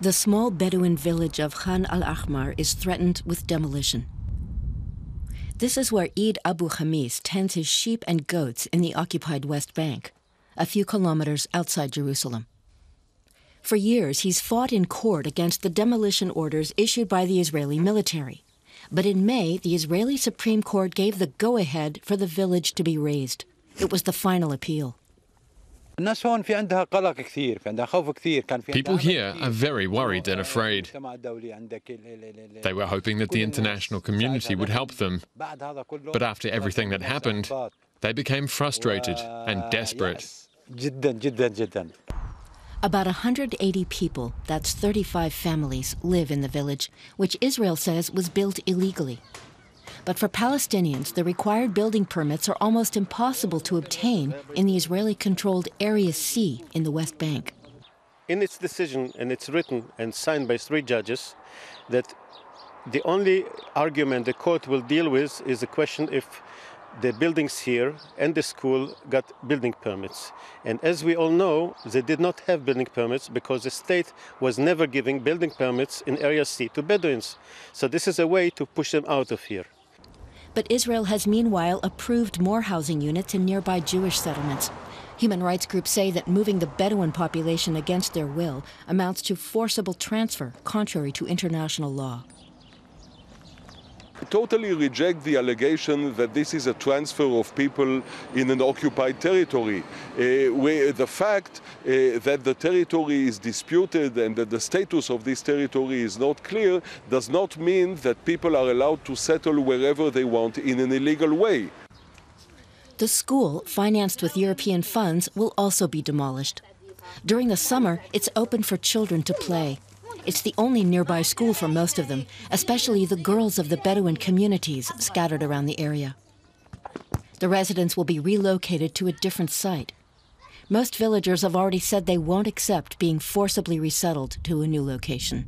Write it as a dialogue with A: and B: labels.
A: The small Bedouin village of al-Ahmar is threatened with demolition. This is where Eid Abu Khamis tends his sheep and goats in the occupied West Bank, a few kilometers outside Jerusalem. For years, he's fought in court against the demolition orders issued by the Israeli military. But in May, the Israeli Supreme Court gave the go-ahead for the village to be razed. It was the final appeal.
B: People
C: here are very worried and afraid. They were hoping that the international community would help them. But after everything that happened, they became frustrated and desperate.
A: About 180 people, that's 35 families, live in the village, which Israel says was built illegally. But for Palestinians, the required building permits are almost impossible to obtain in the Israeli-controlled Area C in the West Bank.
D: In its decision, and it's written and signed by 3 judges, that the only argument the court will deal with is the question if the buildings here and the school got building permits. And as we all know, they did not have building permits because the state was never giving building permits in Area C to Bedouins. So this is a way to push them out of here.
A: But Israel has meanwhile approved more housing units in nearby Jewish settlements. Human rights groups say that moving the Bedouin population against their will amounts to forcible transfer, contrary to international law.
E: I totally reject the allegation that this is a transfer of people in an occupied territory. The fact that the territory is disputed and that the status of this territory is not clear does not mean that people are allowed to settle wherever they want in an illegal way.
A: The school, financed with European funds, will also be demolished. During the summer, it's open for children to play. It's the only nearby school for most of them, especially the girls of the Bedouin communities scattered around the area. The residents will be relocated to a different site. Most villagers have already said they won't accept being forcibly resettled to a new location.